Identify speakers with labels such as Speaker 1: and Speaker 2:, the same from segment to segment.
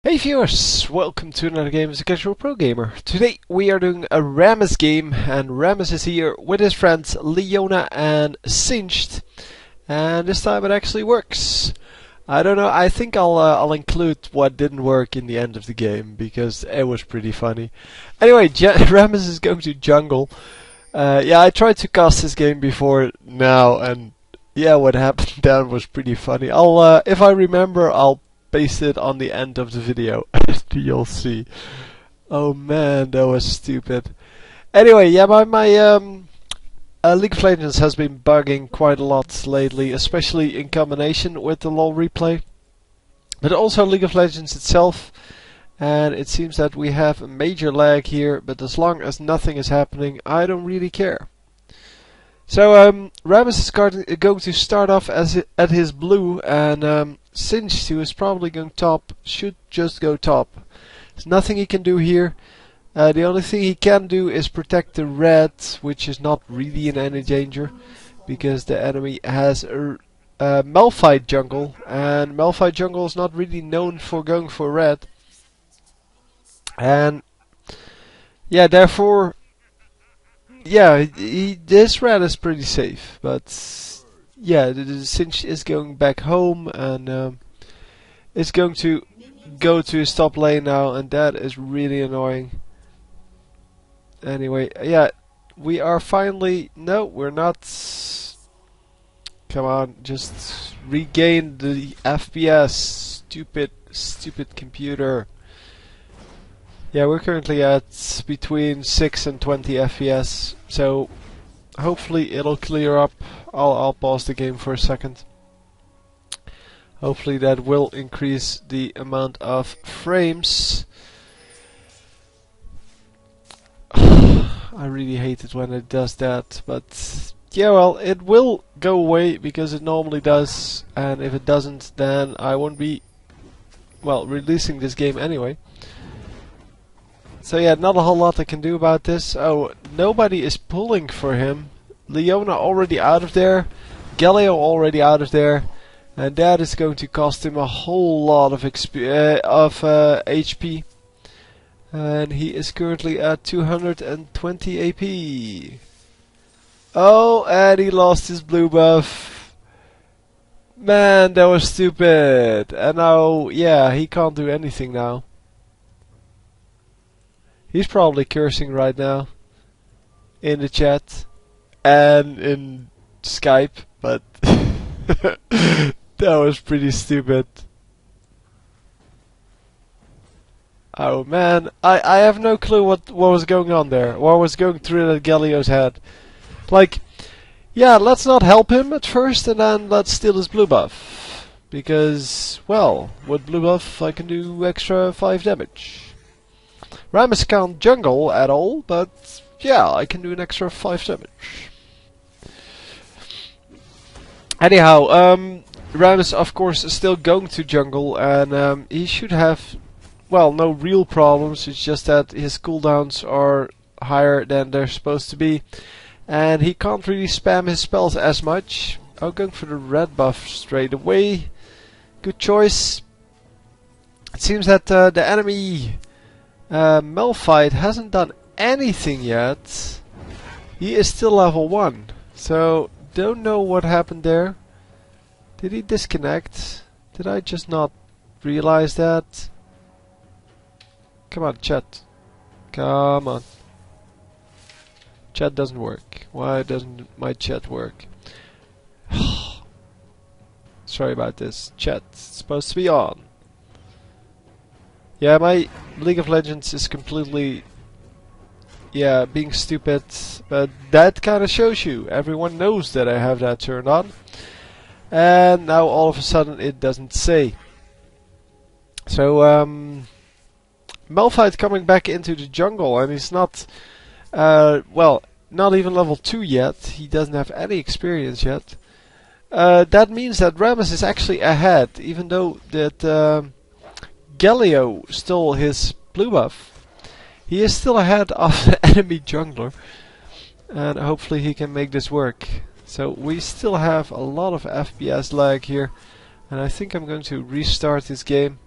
Speaker 1: Hey viewers, welcome to another game as a casual pro gamer. Today we are doing a Rammus game, and Rammus is here with his friends Leona and Singed, and this time it actually works. I don't know, I think I'll include what didn't work in the end of the game because it was pretty funny. Anyway, Rammus is going to jungle. Yeah, I tried to cast this game before now, and yeah, what happened then was pretty funny. If I remember, I'll paste it on the end of the video. You'll see. Oh man, that was stupid. Anyway, yeah, my League of Legends has been bugging quite a lot lately, especially in combination with the LoL replay, but also League of Legends itself. And it seems that we have a major lag here, but as long as nothing is happening, I don't really care. So Rammus is going to start off at his blue, and Singed, who is probably going top, should just go top. There's nothing he can do here. The only thing he can do is protect the red, which is not really in any danger, because the enemy has a Malphite jungle, and Malphite jungle is not really known for going for red. And yeah, therefore, yeah, this red is pretty safe, but yeah, the Singed is going back home, and it's going to go to his top lane now, and that is really annoying. Anyway, yeah, we are finally... No, we're not. Come on, just regain the FPS. Stupid computer. Yeah, we're currently at between 6 and 20 FPS, so hopefully it'll clear up. I'll pause the game for a second. Hopefully that will increase the amount of frames. I really hate it when it does that, but yeah, well, it will go away because it normally does, and if it doesn't, then I won't be, well, releasing this game anyway. So yeah, not a whole lot I can do about this. Oh, nobody is pulling for him. Leona already out of there, Galio already out of there, and that is going to cost him a whole lot of HP. And he is currently at 220 AP. Oh, and he lost his blue buff. Man, that was stupid. And now, yeah, he can't do anything now. He's probably cursing right now in the chat and in Skype, but that was pretty stupid. Oh man, I have no clue what was going on there, what was going through that Galio's head. Like, yeah, let's not help him at first, and then let's steal his blue buff. Because, well, with blue buff I can do extra 5 damage. Rammus can't jungle at all, but yeah, I can do an extra 5 damage. Anyhow, Rammus of course is still going to jungle, and he should have, well, no real problems. It's just that his cooldowns are higher than they're supposed to be, and he can't really spam his spells as much. I'm going for the red buff straight away. Good choice. It seems that the enemy Malphite hasn't done anything yet. He is still level 1, so don't know what happened there. Did he disconnect? Did I just not realize that? Come on, chat. Come on. Chat doesn't work. Why doesn't my chat work? Sorry about this. Chat, it's supposed to be on. Yeah, my League of Legends is completely, yeah, being stupid, but that kind of shows you. Everyone knows that I have that turned on, and now all of a sudden it doesn't say. So, Malphite coming back into the jungle, and he's not, well, not even level 2 yet. He doesn't have any experience yet. That means that Rammus is actually ahead, even though that Galio stole his blue buff. He is still ahead of the enemy jungler, and hopefully he can make this work. So we still have a lot of FPS lag here, and I think I'm going to restart this game.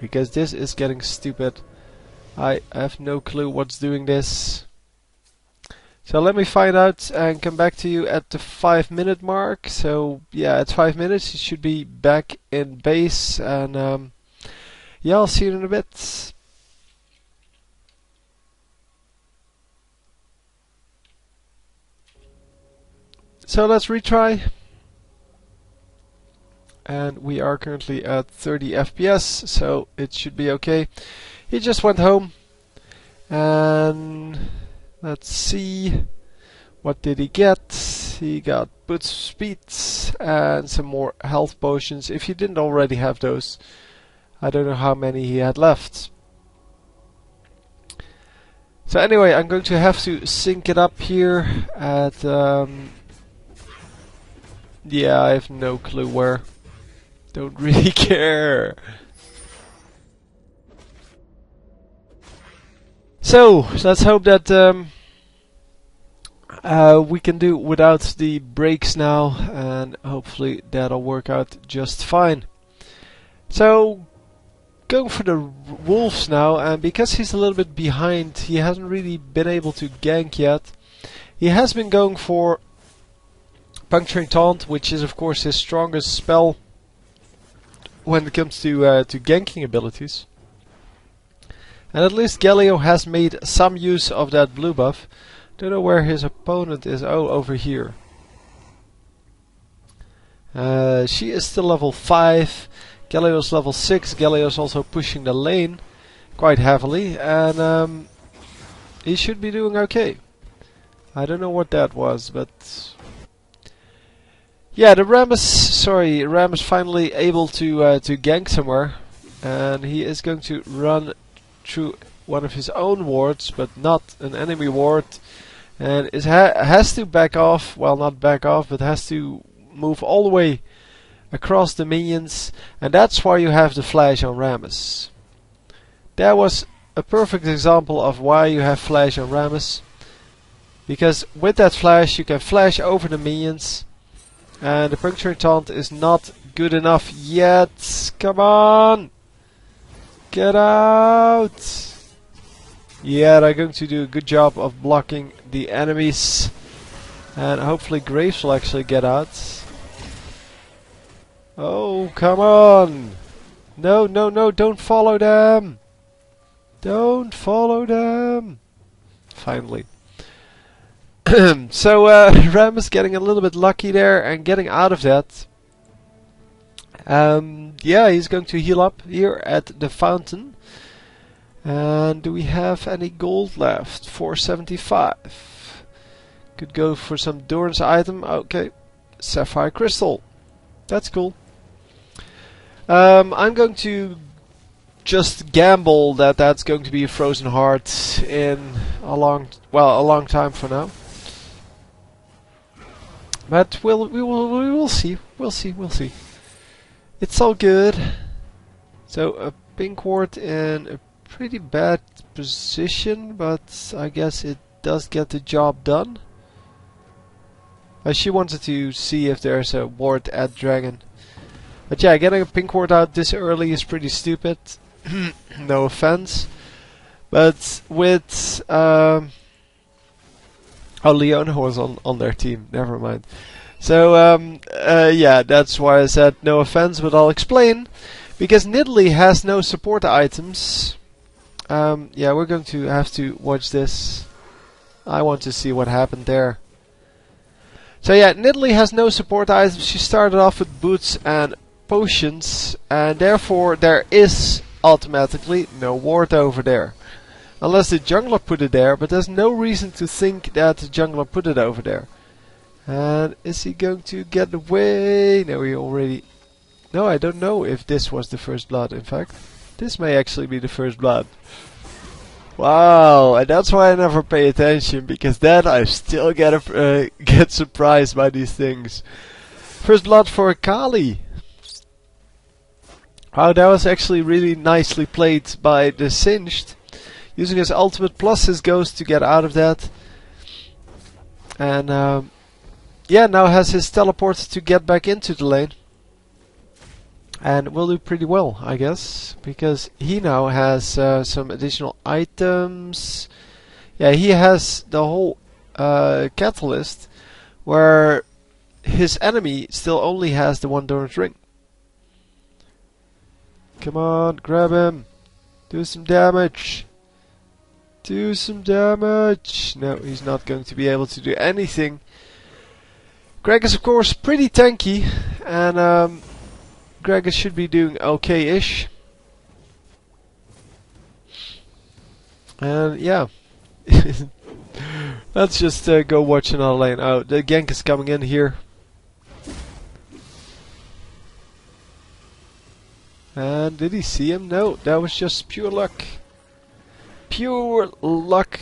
Speaker 1: because this is getting stupid. I have no clue what's doing this. So let me find out and come back to you at the 5-minute mark. So yeah, at 5 minutes you should be back in base, and yeah, I'll see you in a bit. So let's retry. And we are currently at 30 FPS, so it should be okay. He just went home. And let's see. What did he get? He got boots of speed and some more health potions. If he didn't already have those, I don't know how many he had left. So anyway, I'm going to have to sync it up here at yeah, I have no clue where. Don't really care. So let's hope that we can do without the breaks now, and hopefully that'll work out just fine. So going for the wolves now, and because he's a little bit behind, he hasn't really been able to gank yet. He has been going for Puncturing Taunt, which is of course his strongest spell when it comes to ganking abilities. And at least Galio has made some use of that blue buff. Don't know where his opponent is. Oh, over here. She is still level 5. Galio's level 6. Galio's also pushing the lane quite heavily, and he should be doing okay. I don't know what that was, but yeah, the Rammus finally able to gank somewhere, and he is going to run through one of his own wards, but not an enemy ward, and has to back off. Well, not back off, but has to move all the way across the minions, and that's why you have the flash on Rammus. That was a perfect example of why you have flash on Rammus, because with that flash you can flash over the minions. And the Puncturing Taunt is not good enough yet. Come on! Get out! Yeah, they're going to do a good job of blocking the enemies. And hopefully Graves will actually get out. Oh, come on! No, no, no, don't follow them! Don't follow them! Finally. So Rammus getting a little bit lucky there and getting out of that. Yeah, he's going to heal up here at the fountain. And do we have any gold left? 475. Could go for some Doran's item. Okay, Sapphire Crystal. That's cool. I'm going to just gamble that that's going to be a Frozen Heart in a long time from now. But we will see. We'll see. It's all good. So a pink ward in a pretty bad position, but I guess it does get the job done. She wanted to see if there's a ward at Dragon. But yeah, getting a pink ward out this early is pretty stupid. No offense. But with oh, Leona was on their team. Never mind. So yeah, that's why I said no offense, but I'll explain. Because Nidalee has no support items. Yeah, we're going to have to watch this. I want to see what happened there. So yeah, Nidalee has no support items. She started off with boots and potions, and therefore there is automatically no ward over there. Unless the jungler put it there, but there's no reason to think that the jungler put it over there. And is he going to get away? No, he already... No, I don't know if this was the first blood, in fact. This may actually be the first blood. Wow, and that's why I never pay attention, because then I still get surprised by these things. First blood for Kali. Oh, that was actually really nicely played by the Singed. Using his ultimate plus his ghost to get out of that. And yeah, now has his teleport to get back into the lane. and will do pretty well, I guess, because he now has some additional items. Yeah, he has the whole catalyst, where his enemy still only has the one Doran's ring. Come on, grab him. Do some damage. Do some damage. No, he's not going to be able to do anything. Greg is of course pretty tanky, and Greg should be doing okay-ish. And yeah. Let's just go watch another lane. Oh, the gank is coming in here. And did he see him? No, that was just pure luck. Pure luck.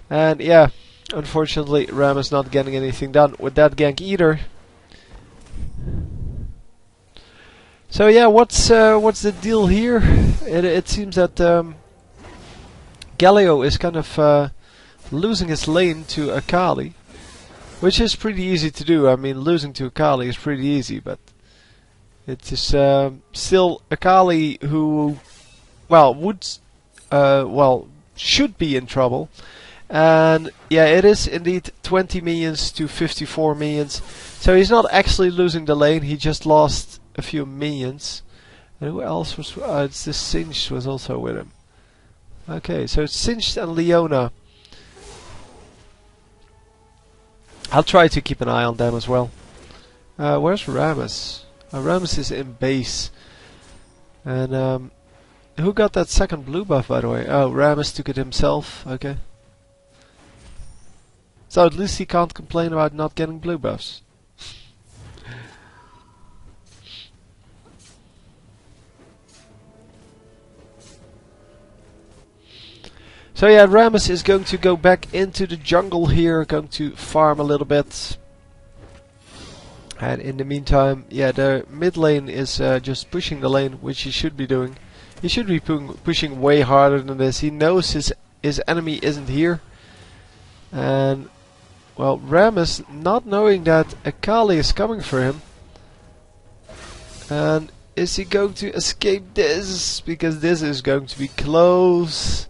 Speaker 1: And yeah, unfortunately Rammus not getting anything done with that gank either. So yeah, what's the deal here? It seems that Galio is kind of losing his lane to Akali, which is pretty easy to do. I mean, losing to Akali is pretty easy, but it is still Akali who, well, should be in trouble. And yeah, it is indeed 20 minions to 54 minions. So he's not actually losing the lane, he just lost a few minions. And who else was... it's the Singed was also with him. Okay, so it's Singed and Leona. I'll try to keep an eye on them as well. Where's Rammus? Rammus is in base. And who got that second blue buff, by the way? Oh, Rammus took it himself. Okay. So at least he can't complain about not getting blue buffs. So yeah, Rammus is going to go back into the jungle here, going to farm a little bit. And in the meantime, yeah, the mid lane is just pushing the lane, which he should be doing. He should be pushing way harder than this. He knows his enemy isn't here. And, well, Rammus, not knowing that Akali is coming for him. And is he going to escape this? Because this is going to be close.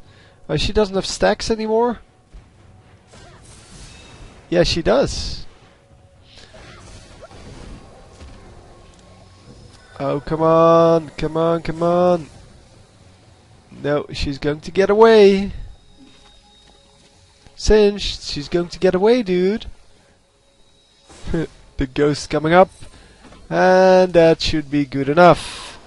Speaker 1: Oh, she doesn't have stacks anymore? Yeah, she does. Oh, come on, come on, come on. No, she's going to get away. Singed, she's going to get away, dude. The ghost coming up. And that should be good enough.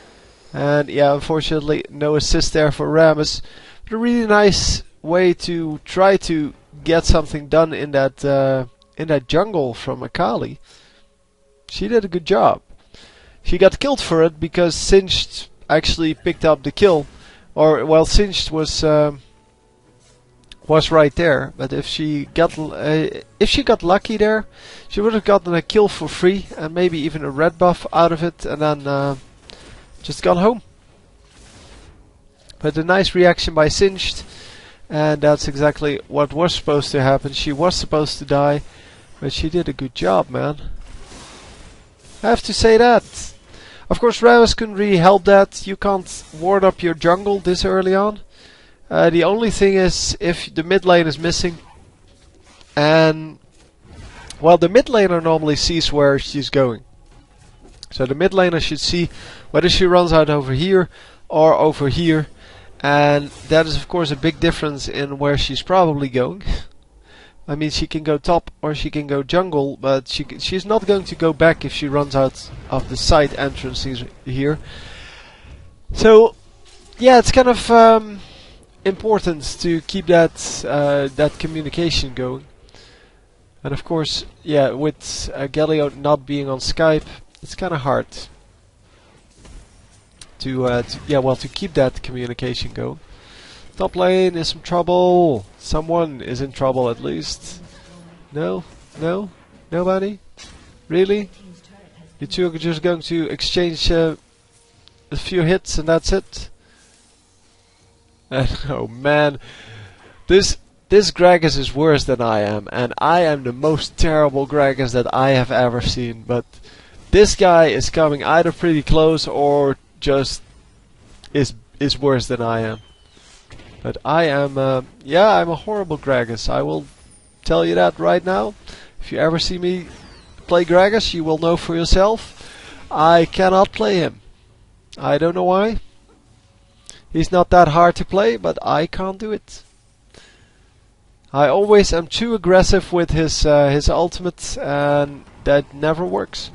Speaker 1: And yeah, unfortunately, no assist there for Rammus. But a really nice way to try to get something done in that jungle from Akali. She did a good job. She got killed for it because Singed actually picked up the kill, or well, Singed was right there. But if she got lucky there, she would have gotten a kill for free and maybe even a red buff out of it, and then just gone home. But a nice reaction by Singed, and that's exactly what was supposed to happen. She was supposed to die, but she did a good job, man. I have to say that. Of course, Rammus couldn't really help that. You can't ward up your jungle this early on. The only thing is if the mid lane is missing, and well, the mid laner normally sees where she's going. So the mid laner should see whether she runs out over here or over here. And that is of course a big difference in where she's probably going. I mean, she can go top or she can go jungle, but she's not going to go back if she runs out of the side entrances here. So yeah, it's kind of important to keep that that communication going. And of course, yeah, with Galio not being on Skype, it's kind of hard to keep that communication going. Top lane is in trouble. Someone is in trouble at least. No? No? Nobody? Really? You two are just going to exchange a few hits and that's it? Oh man, this Gragas is worse than I am, and I am the most terrible Gragas that I have ever seen, but This guy is coming either pretty close or just is worse than I am. But I am, yeah, I'm a horrible Gragas. I will tell you that right now. If you ever see me play Gragas, you will know for yourself. I cannot play him. I don't know why. He's not that hard to play, but I can't do it. I always am too aggressive with his ultimate, and that never works.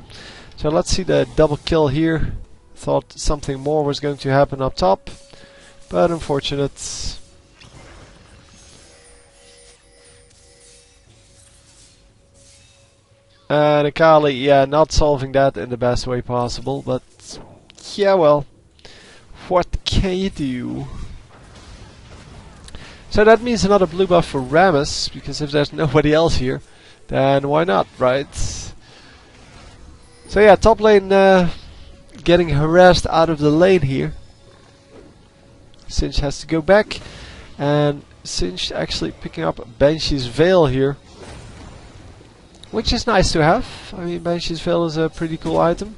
Speaker 1: So let's see the double kill here. Thought something more was going to happen up top, but unfortunate. And Akali, yeah, not solving that in the best way possible, but yeah, well, what can you do? So that means another blue buff for Rammus, because if there's nobody else here, then why not, right? So yeah, top lane getting harassed out of the lane here. Sinch has to go back, and Sinch actually picking up Banshee's Veil here, which is nice to have. I mean, Banshee's Veil is a pretty cool item.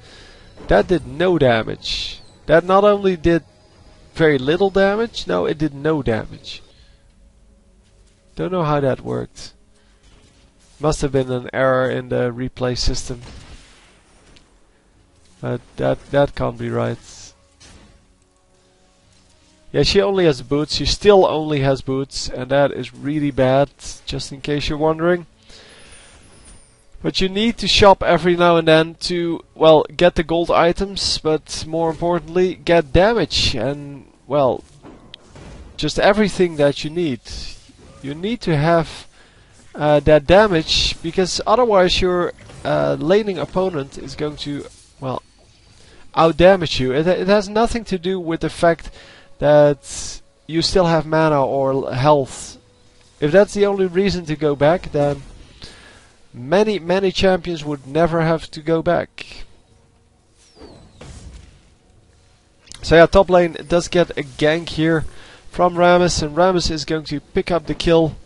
Speaker 1: That did no damage. That not only did very little damage, no, it did no damage. Don't know how that worked. Must have been an error in the replay system. But that can't be right. Yeah, she only has boots. She still only has boots, and that is really bad, just in case you're wondering. But you need to shop every now and then to, well, get the gold items, but more importantly, get damage and, well, just everything that you need. You need to have that damage, because otherwise your laning opponent is going to, well, out-damage you. It has nothing to do with the fact that you still have mana or health. If that's the only reason to go back, then many champions would never have to go back. So yeah, top lane does get a gank here from Rammus, and Rammus is going to pick up the kill,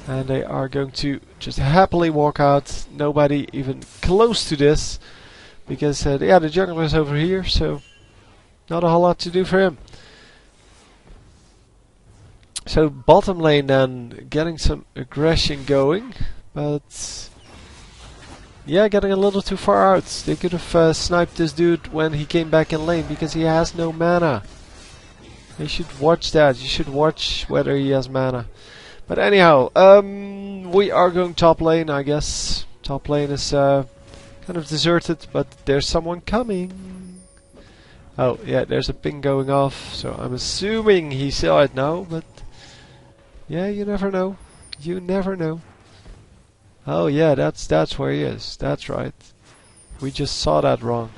Speaker 1: and they are going to just happily walk out. Nobody even close to this, because yeah, the jungler is over here, so not a whole lot to do for him. So bottom lane then getting some aggression going, but yeah, getting a little too far out. They could have sniped this dude when he came back in lane, because he has no mana. You should watch that. You should watch whether he has mana. But anyhow, we are going top lane, I guess. Top lane is kind of deserted, but there's someone coming. Oh yeah, there's a ping going off, so I'm assuming he saw it now, but yeah, you never know. You never know. Oh yeah, that's where he is. That's right. We just saw that wrong.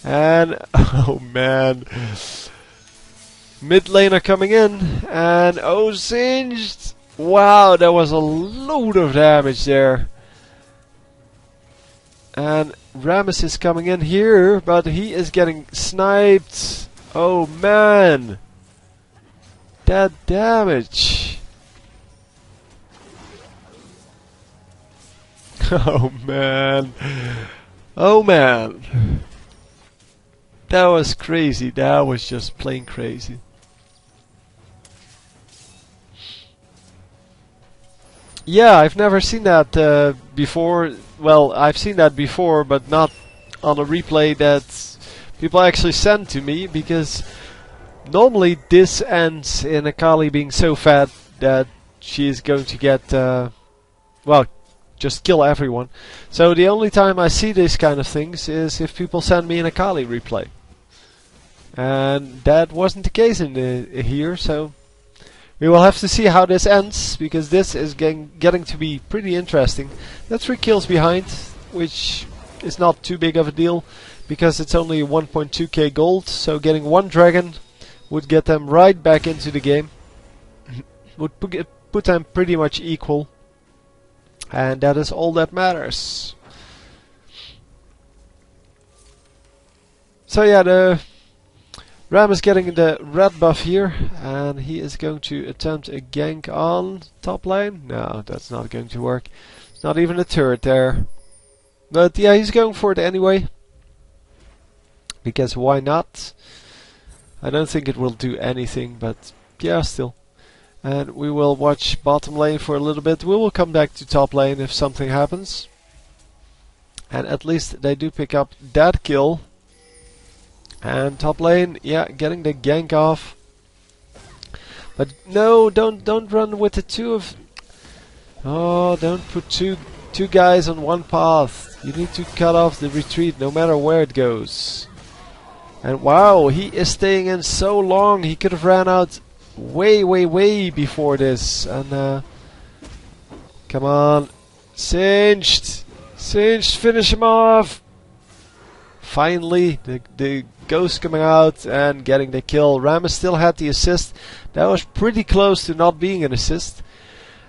Speaker 1: And oh man, mid laner coming in, and oh, singed! Wow, there was a load of damage there. And Rammus is coming in here, but he is getting sniped. Oh man, that damage. Oh man. Oh man. That was crazy. That was just plain crazy. Yeah, I've never seen that before. Well, I've seen that before, but not on a replay that people actually send to me, because normally this ends in Akali being so fat that she is going to get, well, just kill everyone. So the only time I see these kind of things is if people send me an Akali replay. And that wasn't the case in here, so we will have to see how this ends, because this is getting to be pretty interesting. That's 3 kills behind, which is not too big of a deal, because it's only 1.2k gold, so getting 1 dragon would get them right back into the game. Would put them pretty much equal, and that is all that matters. So yeah, the Ram is getting the red buff here, and he is going to attempt a gank on top lane. No, that's not going to work. It's not even a turret there. But yeah, he's going for it anyway. Because why not? I don't think it will do anything, but yeah, still. And we will watch bottom lane for a little bit. We will come back to top lane if something happens. And at least they do pick up that kill. And top lane, yeah, getting the gank off. But no, don't run with the two of... Oh, don't put two guys on one path. You need to cut off the retreat no matter where it goes. And wow, he is staying in so long. He could have ran out way before this. And come on, Singed, finish him off. Finally, the ghost coming out and getting the kill. Rammus still had the assist. That was pretty close to not being an assist.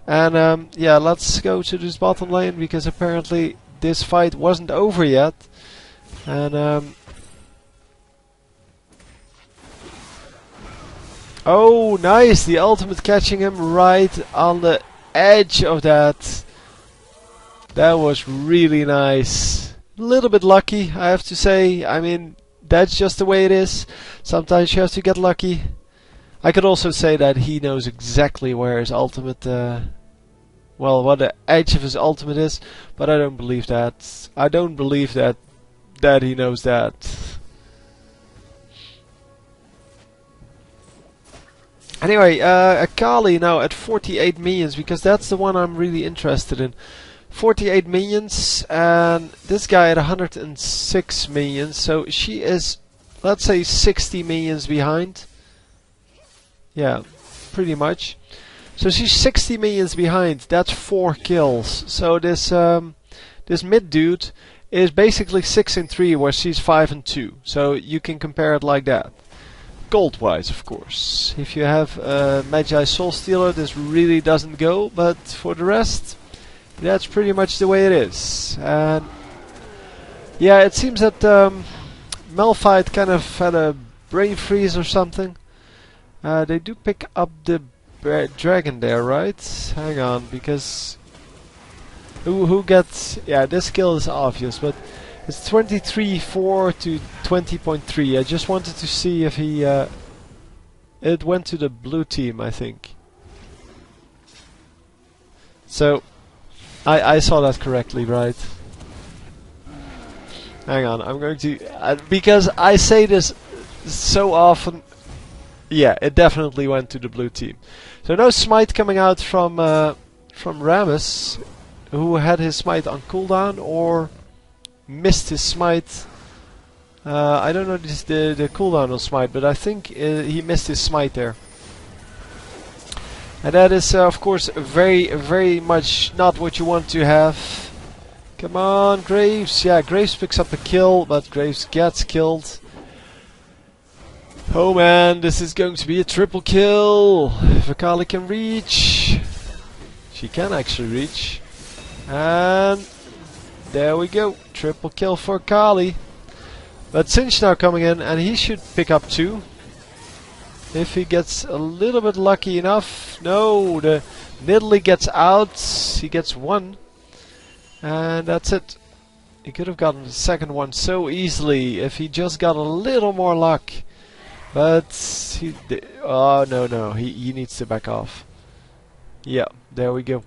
Speaker 1: And yeah, let's go to this bottom lane because apparently this fight wasn't over yet. And oh, nice! The ultimate catching him right on the edge of that. That was really nice. A little bit lucky, I have to say. I mean, that's just the way it is. Sometimes you have to get lucky. I could also say that he knows exactly where his ultimate, well, what the edge of his ultimate is, but I don't believe that. I don't believe that he knows that. Anyway, Akali now at 48 minions, because that's the one I'm really interested in. 48 minions, and this guy at 106 minions, so she is, let's say, 60 minions behind. Yeah, pretty much. So she's 60 minions behind, that's 4 kills. So this this mid dude is basically 6 and 3, where she's 5 and 2. So you can compare it like that. Gold-wise, of course. If you have Magi Soul Stealer, this really doesn't go, but for the rest, that's pretty much the way it is. And yeah, it seems that Malphite kind of had a brain freeze or something. They do pick up the dragon there, right? Hang on, because who gets... Yeah, this kill is obvious, but it's 23-4 to 20.3. I just wanted to see if he... it went to the blue team, I think. So, I saw that correctly, right? Hang on, I'm going to... because I say this so often... Yeah, it definitely went to the blue team. So no smite coming out from Rammus, who had his smite on cooldown or missed his smite. I don't know the cooldown on smite, but I think he missed his smite there. And that is of course very much not what you want to have. Come on, Graves. Yeah, Graves picks up a kill, but Graves gets killed. Oh man, this is going to be a triple kill. If Akali can reach. She can actually reach. And there we go. Triple kill for Akali. But Sinch now coming in, and he should pick up 2. If he gets a little bit lucky enough. No, the Nidalee gets out. He gets 1. And that's it. He could have gotten the second one so easily if he just got a little more luck. But he oh no, he needs to back off. Yeah, there we go.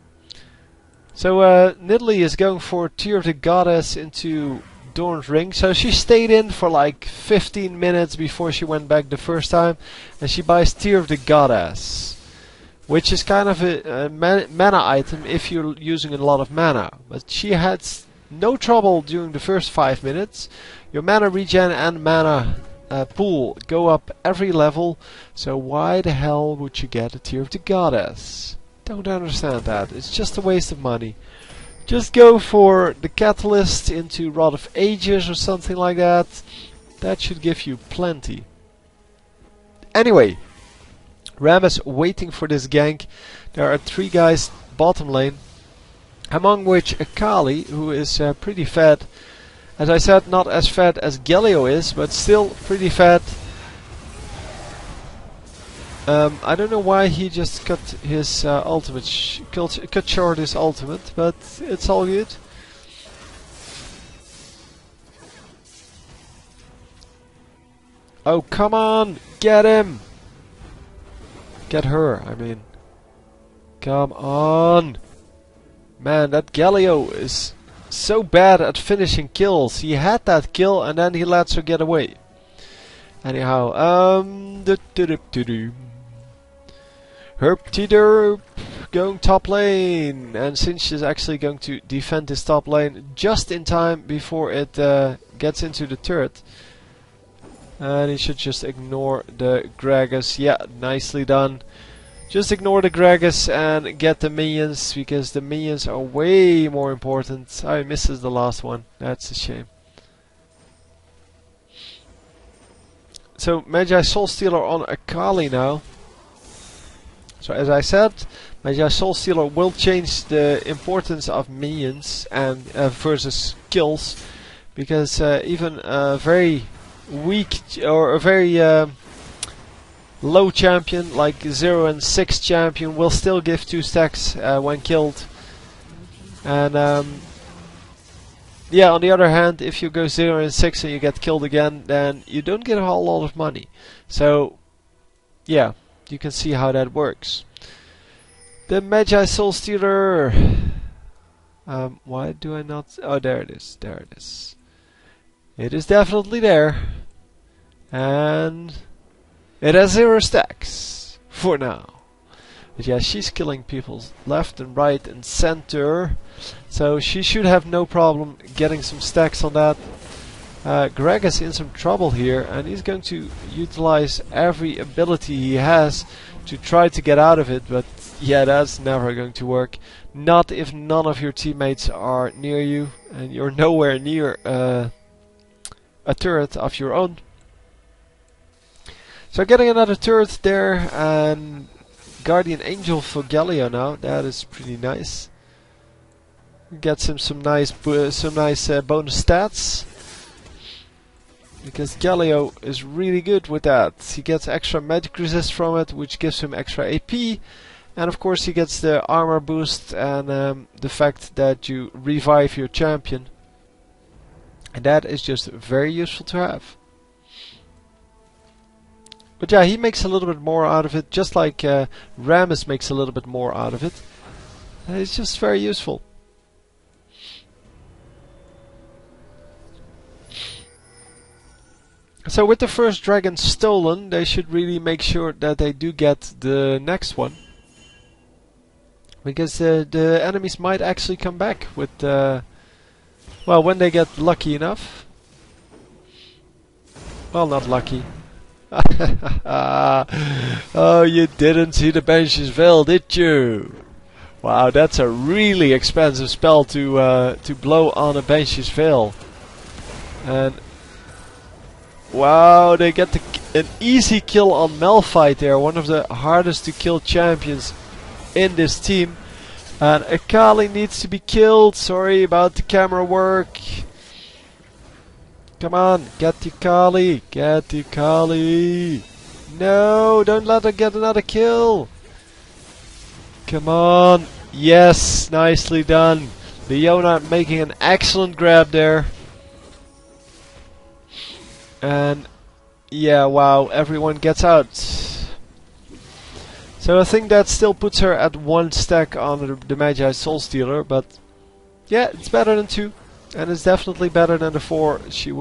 Speaker 1: So Nidalee is going for Tear of the Goddess into Dorn's Ring. So she stayed in for like 15 minutes before she went back the first time, and she buys Tear of the Goddess, which is kind of a mana item if you're using a lot of mana. But she had no trouble during the first 5 minutes. Your mana regen and mana pool go up every level, so why the hell would you get a Tear of the Goddess? Don't understand that. It's just a waste of money. Just go for the Catalyst into Rod of Ages or something like that. That should give you plenty. Anyway, Rammus waiting for this gank. There are 3 guys bottom lane, among which Akali, who is pretty fat. As I said, not as fat as Galio is, but still pretty fat. I don't know why he just cut his ultimate, cut short his ultimate, but it's all good. Oh, come on! Get him! Get her, I mean. Come on! Man, that Galio is so bad at finishing kills. He had that kill and then he lets her get away. Anyhow, Herp going top lane, and Sinch is actually going to defend his top lane just in time before it gets into the turret. And he should just ignore the Gragas. Yeah, nicely done. Just ignore the Gragas and get the minions, because the minions are way more important. I misses the last one. That's a shame. So Magi Soul Stealer on Akali now. So as I said, Magi Soul Stealer will change the importance of minions and versus kills, because even a very weak or a very low champion like 0 and 6 champion will still give 2 stacks when killed. And yeah, on the other hand, if you go 0 and 6 and you get killed again, then you don't get a whole lot of money. So yeah, you can see how that works. The Magi Soul Stealer. Why do I not? Oh, there it is. There it is. It is definitely there. And it has 0 stacks for now. But yeah, she's killing people left and right and center. So she should have no problem getting some stacks on that. Greg is in some trouble here, and he's going to utilize every ability he has to try to get out of it, but yeah, that's never going to work. Not if none of your teammates are near you, and you're nowhere near a turret of your own. So getting another turret there, and Guardian Angel for Galio now. That is pretty nice. Gets him some nice bonus stats, because Galio is really good with that. He gets extra magic resist from it, which gives him extra AP, and of course he gets the armor boost and the fact that you revive your champion, and that is just very useful to have. But yeah, he makes a little bit more out of it, just like Rammus makes a little bit more out of it. It's just very useful. So with the first dragon stolen, they should really make sure that they do get the next one, because the enemies might actually come back with well, when they get lucky enough. Well, not lucky. Oh, you didn't see the Banshee's Veil, did you? Wow, that's a really expensive spell to blow on a Banshee's Veil. And wow, they get an easy kill on Malphite there, one of the hardest to kill champions in this team. And Akali needs to be killed. Sorry about the camera work. Come on, get the Akali, get the Akali. No, don't let her get another kill. Come on. Yes, nicely done. Leona making an excellent grab there. And yeah, wow, everyone gets out. So I think that still puts her at 1 stack on the Magi Soul Stealer, but yeah, it's better than 2, and it's definitely better than the 4 she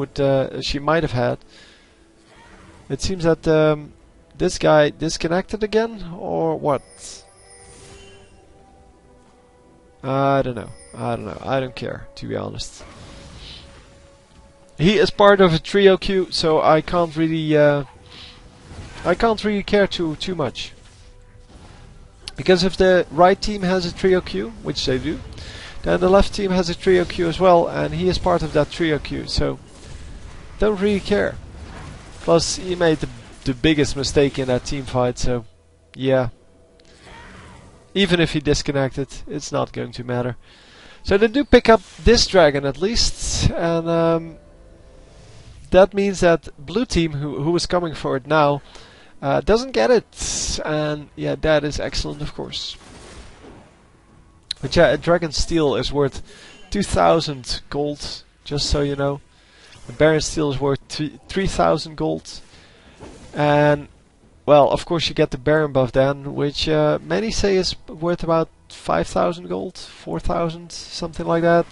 Speaker 1: might have had. It seems that this guy disconnected again, or what? I don't know. I don't care, to be honest. He is part of a trio queue, so I can't really care too much. Because if the right team has a trio queue, which they do, then the left team has a trio queue as well, and he is part of that trio queue, so don't really care. Plus, he made the biggest mistake in that team fight, so yeah. Even if he disconnected, it's not going to matter. So they do pick up this dragon at least, and that means that blue team, who is coming for it now, doesn't get it, and yeah, that is excellent, of course. But yeah, a Dragon Steel is worth 2,000 gold, just so you know. A Baron Steel is worth 3,000 gold. And well, of course you get the Baron buff then, which many say is worth about 5,000 gold, 4,000, something like that.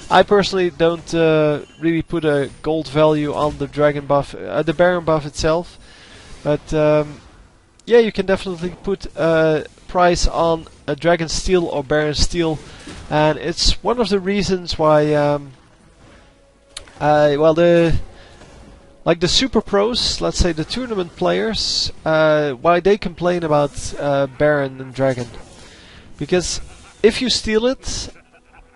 Speaker 1: I personally don't really put a gold value on the dragon buff, the Baron buff itself. But yeah, you can definitely put a price on a Dragon Steel or Baron Steel, and it's one of the reasons why well, like the super pros, let's say the tournament players, why they complain about Baron and Dragon. Because if you steal it,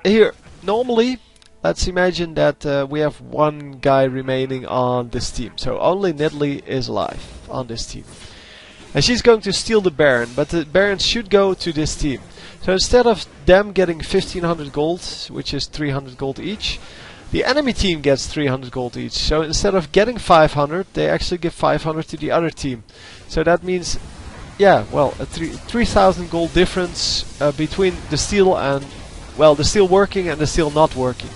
Speaker 1: here, normally, let's imagine that we have one guy remaining on this team. So only Nidalee is alive on this team. And she's going to steal the Baron, but the Baron should go to this team. So instead of them getting 1500 gold, which is 300 gold each, the enemy team gets 300 gold each. So instead of getting 500, they actually give 500 to the other team. So that means, yeah, well, a 3,000 gold difference between the steel and, well, the steel working and the steel not working.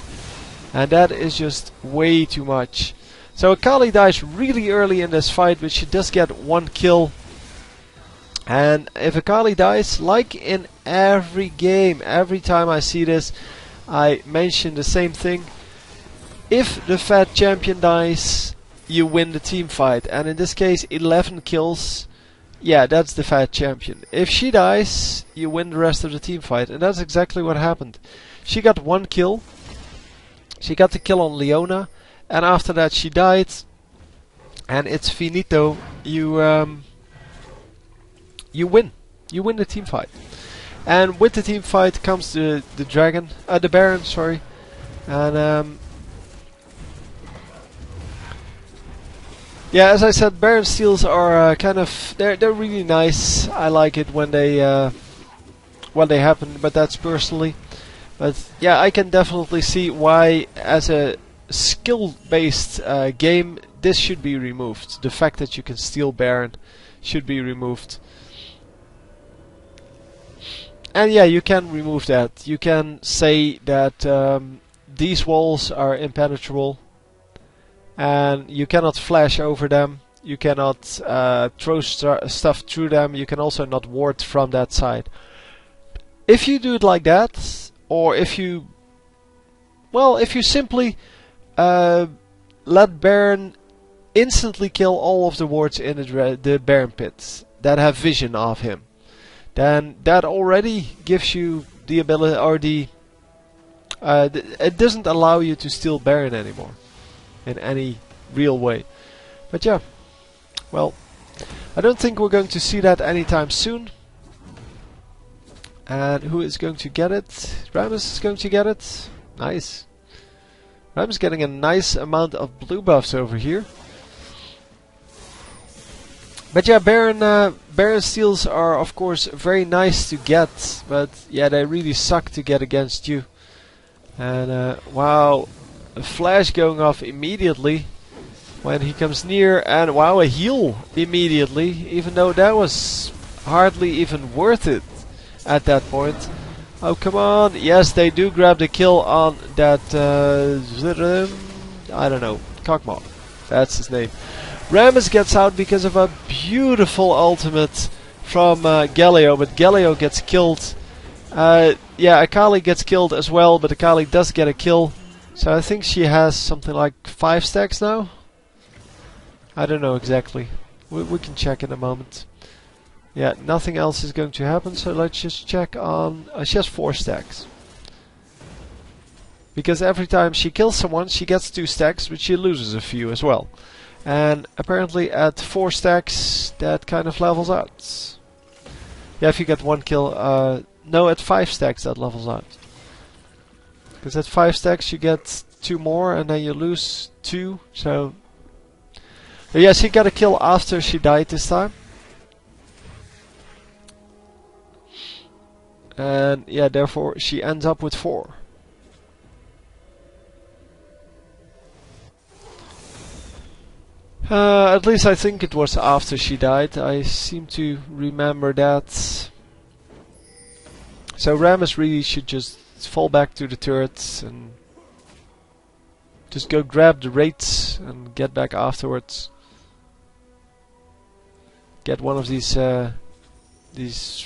Speaker 1: And that is just way too much. So Akali dies really early in this fight, but she does get one kill. And if Akali dies, like in every game, every time I see this, I mention the same thing. If the fat champion dies, you win the team fight. And in this case, 11 kills. Yeah, that's the fat champion. If she dies, you win the rest of the team fight. And that's exactly what happened. She got one kill. She got the kill on Leona. And after that she died. And it's finito. You win. You win the team fight. And with the team fight comes the dragon, the Baron, sorry. And yeah, as I said, Baron steals are kind of they're really nice. I like it when they happen, but that's personally. But yeah, I can definitely see why, as a skill-based game, this should be removed. The fact that you can steal Baron should be removed. And yeah, you can remove that. You can say that these walls are impenetrable. And you cannot flash over them. You cannot throw stuff through them. You can also not ward from that side. If you do it like that, or if you, well, if you simply let Baron instantly kill all of the wards in the Baron pits that have vision of him, then that already gives you the ability, or it doesn't allow you to steal Baron anymore in any real way. But yeah, well, I don't think we're going to see that anytime soon. And who is going to get it? Rammus is going to get it. Nice. Rammus getting a nice amount of blue buffs over here. But yeah, Baron steals are of course very nice to get, but yeah, they really suck to get against you. And wow, a flash going off immediately when he comes near, and wow, a heal immediately, even though that was hardly even worth it at that point. Oh, come on. Yes, they do grab the kill on that, I don't know, Cockmaw. That's his name. Rammus gets out because of a beautiful ultimate from Galio, but Galio gets killed. Yeah, Akali gets killed as well, but Akali does get a kill. So I think she has something like 5 stacks now? I don't know exactly. We can check in a moment. Yeah, nothing else is going to happen, so let's just check on... she has 4 stacks. Because every time she kills someone, she gets 2 stacks, but she loses a few as well. And apparently at 4 stacks, that kind of levels out. Yeah, if you get 1 kill... no, at 5 stacks that levels out. Because at 5 stacks you get 2 more, and then you lose 2, so... yeah, she got a kill after she died this time. And yeah, therefore she ends up with 4. At least I think it was after she died. I seem to remember that. So Rammus really should just fall back to the turrets and just go grab the raids and get back afterwards. get one of these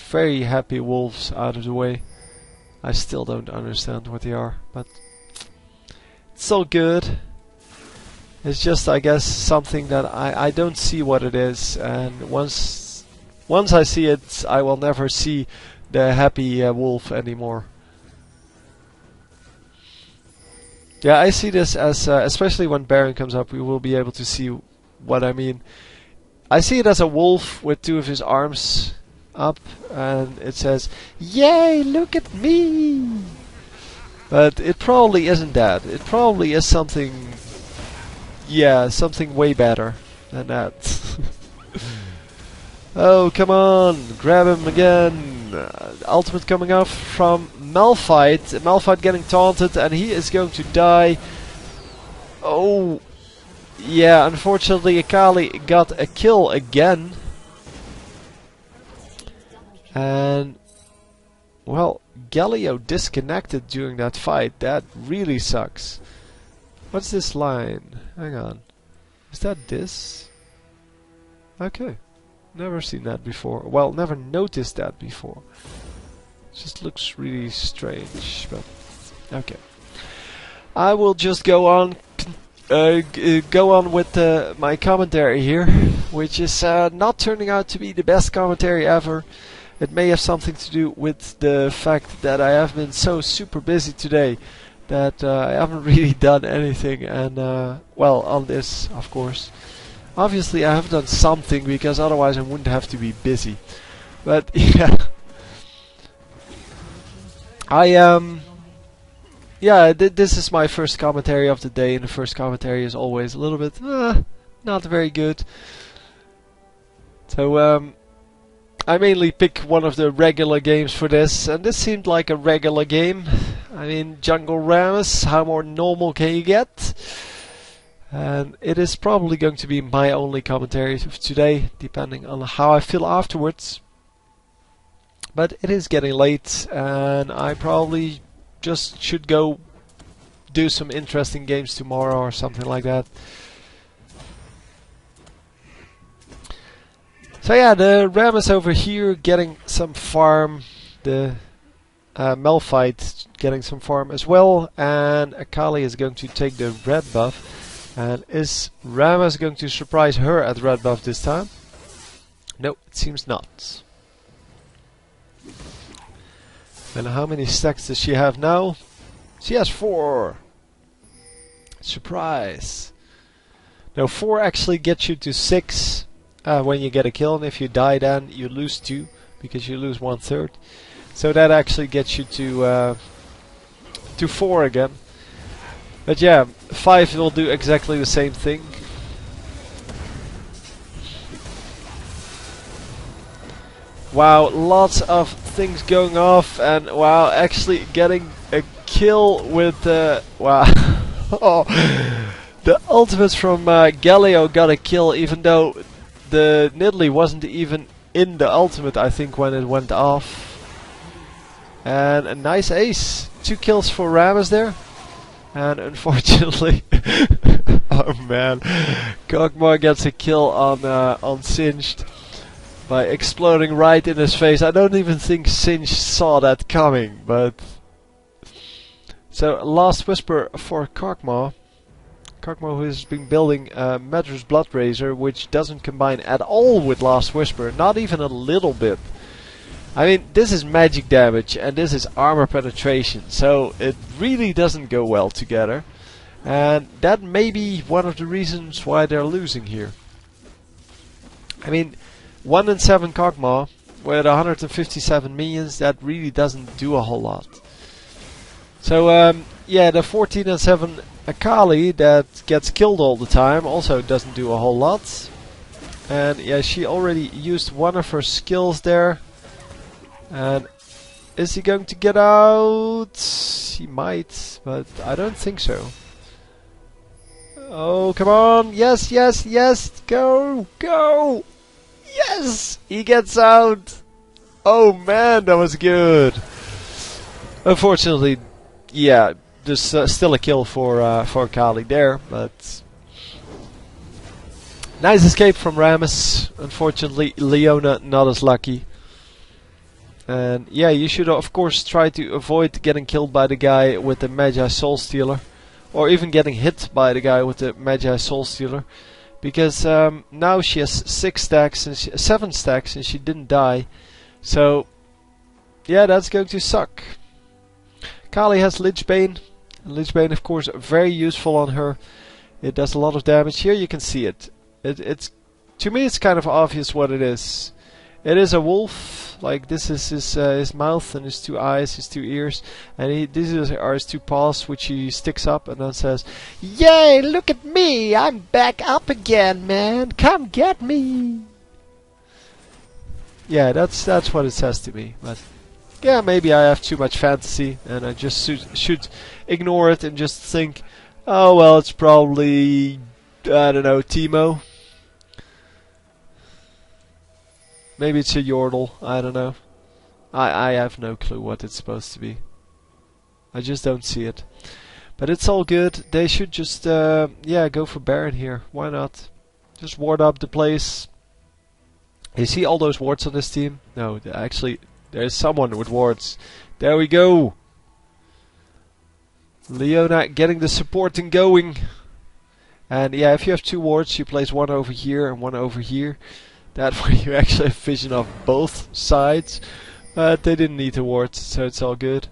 Speaker 1: very happy wolves out of the way. I still don't understand what they are, but it's all good. It's just, I guess, something that I don't see what it is, and once I see it, I will never see the happy wolf anymore. Yeah, I see this as, especially when Baron comes up, we will be able to see what I mean. I see it as a wolf with two of his arms up, and it says, "Yay, look at me!" But it probably isn't that. It probably is something, yeah, something way better than that. Oh, come on, grab him again. Ultimate coming off from Malphite. Malphite getting taunted, and he is going to die. Oh, yeah, unfortunately Akali got a kill again. And, well, Galio disconnected during that fight. That really sucks. What's this line? Hang on. Is that this? Okay. Never seen that before. Well, never noticed that before. Just looks really strange, but okay. I will just go on with my commentary here, which is not turning out to be the best commentary ever. It may have something to do with the fact that I have been so super busy today that I haven't really done anything, and well, on this, of course. Obviously I have done something, because otherwise I wouldn't have to be busy. But yeah, this is my first commentary of the day, and the first commentary is always a little bit not very good. So I mainly pick one of the regular games for this, and this seemed like a regular game. I mean, Jungle Rammus, how more normal can you get? And it is probably going to be my only commentary of today, depending on how I feel afterwards. But it is getting late, and I probably just should go do some interesting games tomorrow or something like that. So yeah, the Rammus over here getting some farm, the Malphite getting some farm as well, and Akali is going to take the red buff. And is Rammus going to surprise her at red buff this time? No, it seems not. And how many stacks does she have now? She has 4. Surprise. No, 4 actually gets you to 6 when you get a kill, and if you die then you lose 2, because you lose 1/3. So that actually gets you to 4 again. But yeah, 5 will do exactly the same thing. Wow, lots of things going off, and wow, actually getting a kill with wow. Oh, the ultimates from Galio got a kill, even though the Nidalee wasn't even in the ultimate, I think, when it went off. And a nice ace. 2 kills for Rammus there. And unfortunately, oh man, Kog'Maw gets a kill on Singed by exploding right in his face. I don't even think Singed saw that coming, but so Last Whisper for Kog'Maw. Kog'Maw, who has been building Medra's Blood Razor, which doesn't combine at all with Last Whisper, not even a little bit. I mean, this is magic damage and this is armor penetration, so it really doesn't go well together. And that may be one of the reasons why they're losing here. I mean, 1 in 7 Kog'Maw with 157 minions, that really doesn't do a whole lot. So yeah, the 14 and 7 Akali that gets killed all the time also doesn't do a whole lot. And yeah, she already used one of her skills there. And is he going to get out? He might, but I don't think so. Oh, come on! Yes, yes, yes! Go! Go! Yes! He gets out! Oh man, that was good! Unfortunately, yeah, there's still a kill for Kali there, but Nice escape from Rammus. Unfortunately, Leona not as lucky. And yeah, you should of course try to avoid getting killed by the guy with the Magi Soul Stealer. Or even getting hit by the guy with the Magi Soul Stealer. Because now she has 6 stacks and 7 stacks and she didn't die. So yeah, that's going to suck. Kali has Lich Bane. And Lich Bane of course very useful on her. It does a lot of damage. Here you can see it. It's to me it's kind of obvious what it is. It is a wolf. Like this is his mouth and his 2 eyes, his 2 ears, and these are his 2 paws, which he sticks up and then says, "Yay! Look at me! I'm back up again, man! Come get me!" Yeah, that's what it says to me. But yeah, maybe I have too much fantasy, and I just should ignore it and just think, oh well, it's probably I don't know, Teemo. Maybe it's a Yordle, I don't know. I have no clue what it's supposed to be. I just don't see it. But it's all good. They should just, yeah, go for Baron here. Why not? Just ward up the place. You see all those wards on this team? No, actually, there's someone with wards. There we go! Leona getting the supporting going. And yeah, if you have 2 wards, you place one over here and one over here. That way you actually have vision of both sides. But they didn't need the wards, so it's all good.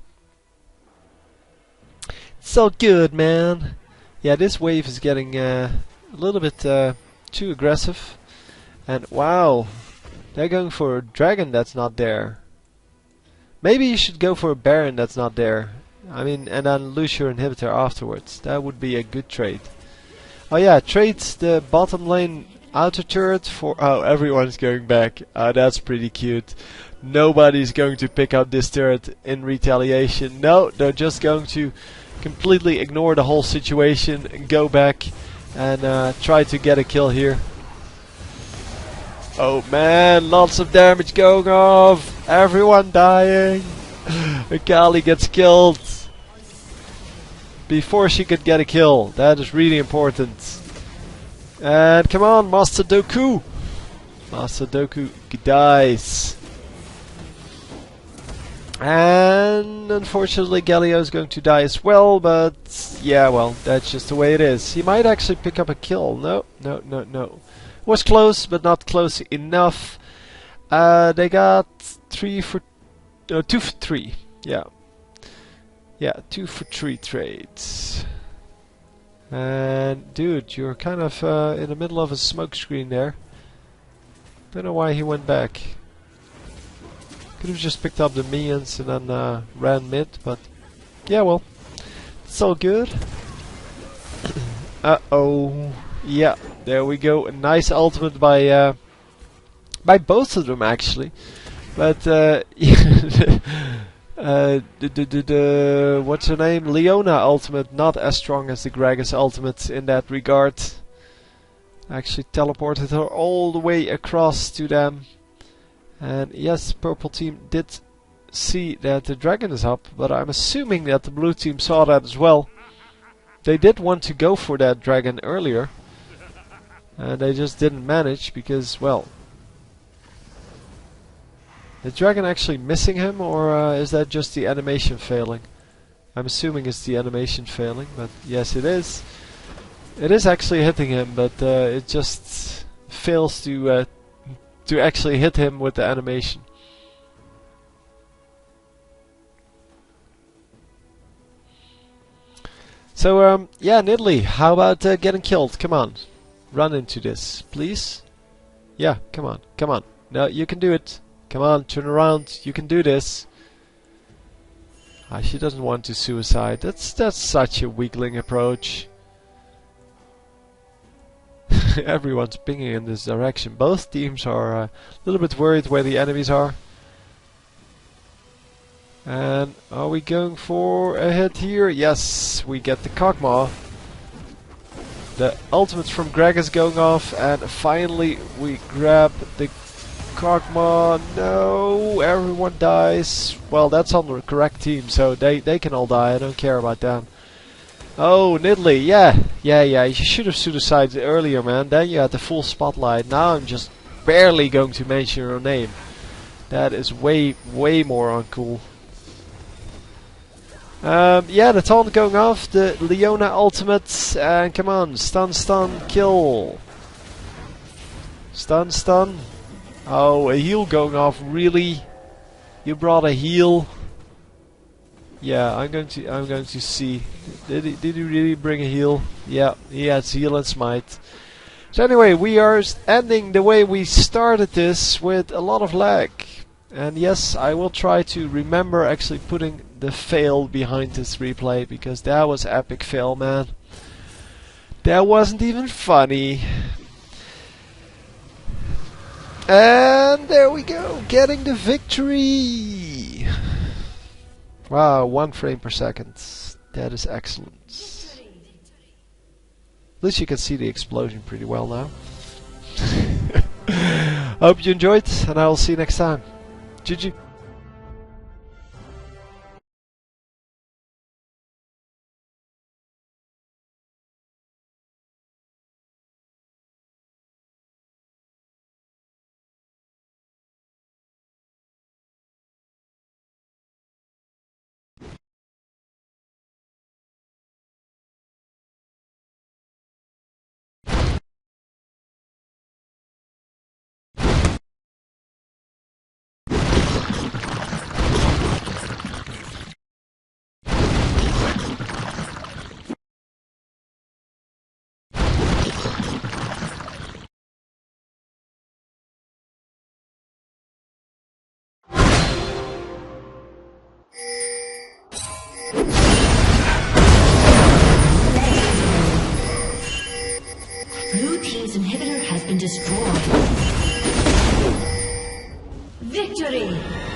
Speaker 1: It's all good, man. Yeah, this wave is getting a little bit too aggressive. And wow, they're going for a dragon that's not there. Maybe you should go for a Baron that's not there. I mean, and then lose your inhibitor afterwards. That would be a good trade. Oh yeah, trade the bottom lane outer turret for... Oh, everyone's going back. Oh, that's pretty cute. Nobody's going to pick up this turret in retaliation. No, they're just going to completely ignore the whole situation and go back and try to get a kill here. Oh man, lots of damage going off. Everyone dying. Akali gets killed before she could get a kill. That is really important. And come on, Master Doku! Master Doku dies. And unfortunately Galio is going to die as well, but yeah, well, that's just the way it is. He might actually pick up a kill. No. Was close, but not close enough. They got 2 for 3. Yeah. Yeah, 2 for 3 trades. And dude, you're kind of in the middle of a smoke screen there. Don't know why he went back. Could have just picked up the minions and then ran mid, but yeah, well, it's all good. Uh-oh. Yeah, there we go. A nice ultimate by both of them actually. But what's her name? Leona ultimate, not as strong as the Gragas ultimate in that regard. Actually teleported her all the way across to them. And yes, purple team did see that the dragon is up, but I'm assuming that the blue team saw that as well. They did want to go for that dragon earlier, and they just didn't manage because, well, is the dragon actually missing him, or is that just the animation failing? I'm assuming it's the animation failing, but yes, it is. It is actually hitting him, but it just fails to actually hit him with the animation. So yeah, Nidalee, how about getting killed? Come on, run into this, please. Yeah, come on. No, you can do it. Come on, turn around. You can do this. Ah, she doesn't want to suicide. That's such a weakling approach. Everyone's pinging in this direction. Both teams are a little bit worried where the enemies are. And are we going for a hit here? Yes, we get the Kog'Maw. The ultimate from Greg is going off, and finally we grab the Kog'Maw. No, everyone dies. Well, that's on the correct team, so they can all die. I don't care about them. Oh, Niddly, yeah. You should have suicided earlier, man. Then you had the full spotlight. Now I'm just barely going to mention your name. That is way more uncool. Yeah, the taunt going off, the Leona ultimate, and come on, stun, kill. Stun. Oh, a heal going off, really? You brought a heal? Yeah, I'm going to see. Did he really bring a heal? Yeah, he has heal and smite. So anyway, we are ending the way we started this with a lot of lag. And yes, I will try to remember actually putting the fail behind this replay, because that was epic fail, man. That wasn't even funny. And there we go, getting the victory! Wow, 1 frame per second. That is excellent. At least you can see the explosion pretty well now. Hope you enjoyed, and I will see you next time. GG.
Speaker 2: Blue team's inhibitor has been destroyed. Victory!